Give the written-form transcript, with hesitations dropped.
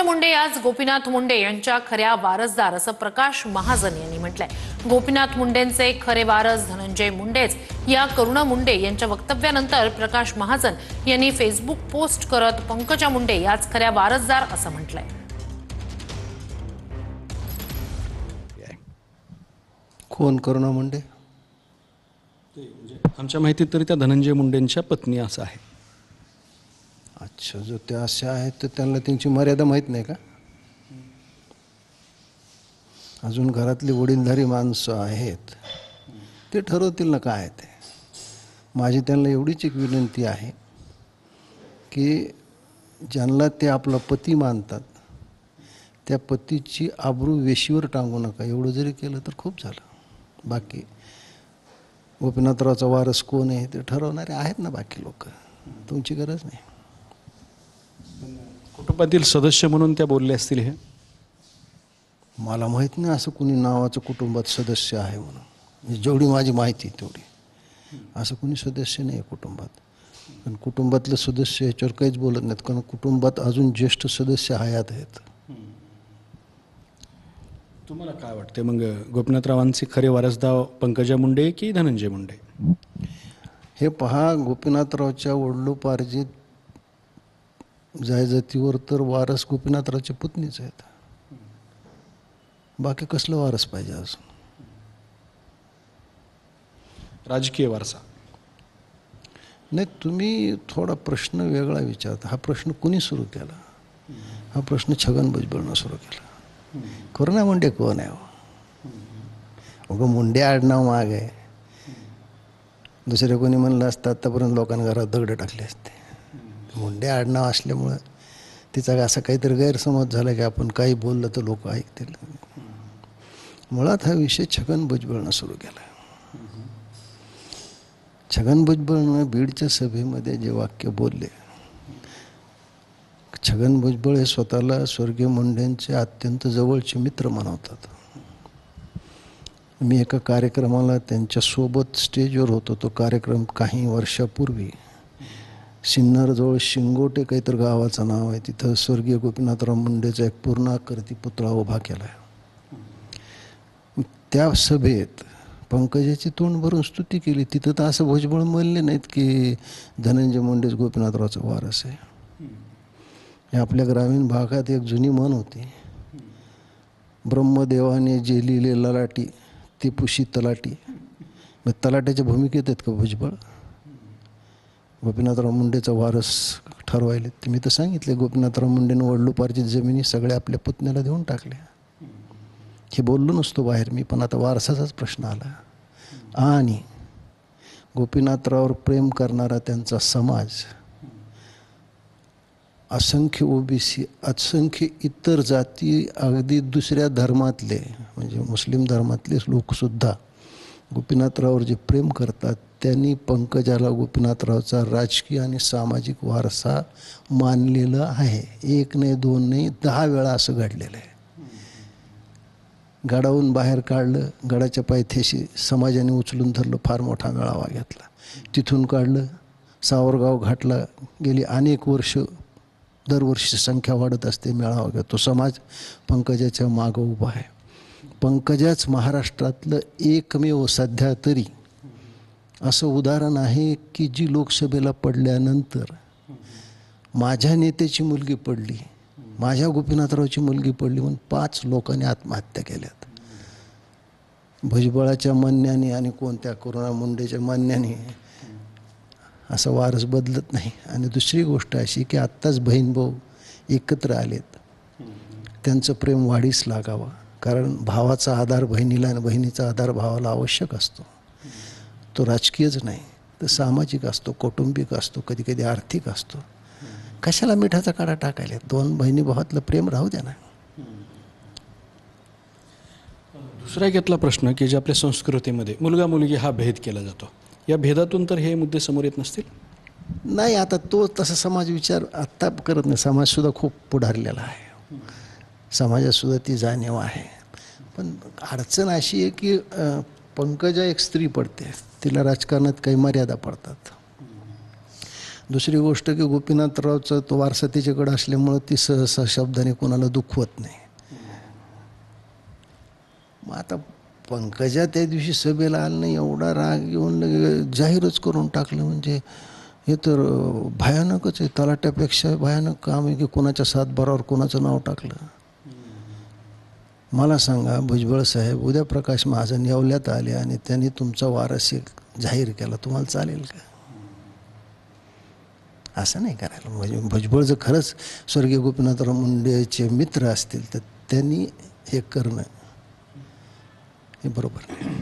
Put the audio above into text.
पंकजा मुंडे आज गोपीनाथ मुंडे यांच्या खऱ्या वारसदार असं प्रकाश महाजन यांनी म्हटलंय। गोपीनाथ मुंडेंचे खरे वारस धनंजय मुंडेच या करुणा मुंडे यांच्या वक्तव्यानंतर प्रकाश महाजन यांनी फेसबुक पोस्ट करत पंकजा मुंडे याच खऱ्या वारसदार असं म्हटलंय। कोण करुणा मुंडे? आमच्या माहितीत तरी त्या धनंजय मुंडेंच्या पत्नी असं आहे। अच्छा, जो ते असे आहेत तर त्यांना त्यांची मर्यादा माहीत नाही का? अजून घरातली वडीलधारी माणसं आहेत, ते ठरवतील ना काय ते। माझी त्यांना एवढीच एक विनंती आहे की ज्यांना ते आपला पती मानतात त्या पतीची आबरू वेशीवर टांगू नका। एवढं जरी केलं तर खूप झालं। बाकी गोपीनाथरावचा वारस कोण आहे ते ठरवणारे आहेत ना बाकी लोक, तुमची गरज नाही। कुटुंबातील सदस्य म्हणून त्या बोलले असतील हे? मला माहीत नाही असं कुणी नावाचं कुटुंबात सदस्य आहे म्हणून। जेवढी माझी माहिती तेवढी असं कुणी सदस्य नाही आहे कुटुंबात। पण कुटुंबातले सदस्य याच्यावर काहीच बोलत नाहीत, कारण कुटुंबात अजून ज्येष्ठ सदस्य हयात आहेत। तुम्हाला काय वाटते मग, गोपीनाथरावांचे खरे वारसदार पंकजा मुंडे की धनंजय मुंडे? हे पहा, गोपीनाथरावच्या वडिलोपार्जित जायजातीवर तर वारस गोपीनाथरावचे पुतणीच आहेत। बाकी कसलं वारस पाहिजे अजून? राजकीय वारसा नाही, तुम्ही थोडा प्रश्न वेगळा विचारता। हा प्रश्न कुणी सुरू केला? हा प्रश्न छगन भुजबळनं सुरू केला। करुणा मुंडे कोण आहे? अगं मुंडे आडनाव माग आहे। दुसरे कोणी म्हणलं असतं आतापर्यंत लोकांना घरात दगड टाकले असते। मुंडे आडनाव असल्यामुळं तिचा असा काहीतरी गैरसमज झाला की आपण काही बोललं तर लोक ऐकतील। मुळात हा विषय छगन भुजबळनं सुरू केला। छगन भुजबळनं बीडच्या सभेमध्ये जे वाक्य बोलले, छगन भुजबळ हे स्वतःला स्वर्गीय मुंडेंचे अत्यंत जवळचे मित्र म्हणवतात। मी एका कार्यक्रमाला त्यांच्यासोबत स्टेजवर होतो। तो कार्यक्रम काही वर्षापूर्वी सिन्नरजवळ शिंगोटे काहीतरी गावाचं नाव आहे, तिथं स्वर्गीय गोपीनाथराव मुंडेचा एक पूर्णाकृती पुतळा उभा केला आहे। त्या सभेत पंकजाची तोंड भरून स्तुती केली। तिथं तर असं भुजबळ म्हणले नाहीत की धनंजय मुंडेच गोपीनाथरावचा वारस आहे। हे आपल्या ग्रामीण भागात एक जुनी म्हण होती, ब्रह्मदेवाने जे लिहिले ललाटी ते पुशी तलाटी। मग तलाट्याच्या भूमिकेत आहेत का भुजबळ? गोपीनाथराव मुंडेचा वारस ठरवायले ते मी तर सांगितले, गोपीनाथराव मुंडेनं वडिलोपार्जित जमिनी सगळ्या आपल्या पुतण्याला देऊन टाकल्या। हे बोललो नसतो बाहेर मी, पण आता वारसाचाच प्रश्न आला। आणि गोपीनाथराववर प्रेम करणारा त्यांचा समाज, असंख्य ओबीसी, असंख्य इतर जाती, अगदी दुसऱ्या धर्मातले म्हणजे मुस्लिम धर्मातलेच लोकसुद्धा गोपीनाथराववर जे प्रेम करतात त्यांनी पंकजाला गोपीनाथरावचा राजकीय आणि सामाजिक वारसा मानलेलं आहे। एक नाही, दोन नाही, 10 वेळा असं घडलेलं आहे। गडाहून बाहेर काढलं, गडाच्या पायथ्याशी समाजाने उचलून धरलं, फार मोठा मेळावा घेतला। तिथून काढलं, सावरगाव घाटला गेली अनेक वर्ष दरवर्षी संख्या वाढत असते, मेळावा घेतो समाज, पंकजाच्या मागं उभा आहे। पंकजाच महाराष्ट्रातलं एकमेव सध्या तरी असं उदाहरण आहे की जी लोकसभेला पडल्यानंतर माझ्या नेत्याची मुलगी पडली, माझ्या गोपीनाथरावची मुलगी पडली म्हणून 5 लोकांनी आत्महत्या केल्यात। भुजबळाच्या म्हणण्याने आणि कोणत्या करुणा मुंडेच्या म्हणण्याने असं वारस बदलत नाही। आणि दुसरी गोष्ट अशी की आत्ताच बहीण भाऊ एकत्र आलेत, त्यांचं प्रेम वाढीस लागावं, कारण भावाचा आधार बहिणीला आणि बहिणीचा आधार भावाला आवश्यक असतो। तो राजकीयच नाही तर सामाजिक असतो, कौटुंबिक असतो, कधी कधी आर्थिक असतो। कशाला मिठाचा काढा टाकायला? 2 बहिणी भावातलं प्रेम राहू द्या ना। दुसरा एक यातला प्रश्न की जे आपल्या संस्कृतीमध्ये मुलगा मुलगी हा भेद केला जातो, या भेदातून तर हे मुद्दे समोर येत नसतील? नाही, आता तो तसा समाज विचार आत्ता करत नाही। समाजसुद्धा खूप पुढारलेला आहे, समाजातसुद्धा ती जाणीव आहे। पण अडचण अशी आहे की पंकजा एक स्त्री पडते, तिला राजकारणात काही मर्यादा पडतात। दुसरी गोष्ट की गोपीनाथरावचा तो वारसा तिच्याकडे असल्यामुळं ती सहसा शब्दाने कोणाला दुखवत नाही. मग आता पंकजा त्या दिवशी सभेला आलं नाही, एवढा राग येऊन जाहीरच करून टाकलं. म्हणजे हे तर भयानकच आहे. तलाट्यापेक्षा भयानक काम आहे की कोणाच्या सातबारावर कोणाचं नाव टाकलं. मला सांगा भुजबळ साहेब, उद्या प्रकाश महाजन येवल्यात आले आणि त्यांनी तुमचा वारस जाहीर केला, तुम्हाला चालेल का? असं नाही करायला. म्हणजे भुजबळ जर खरंच स्वर्गीय गोपीनाथराव मुंडेचे मित्र असतील तर त्यांनी हे करणं हे बरोबर नाही.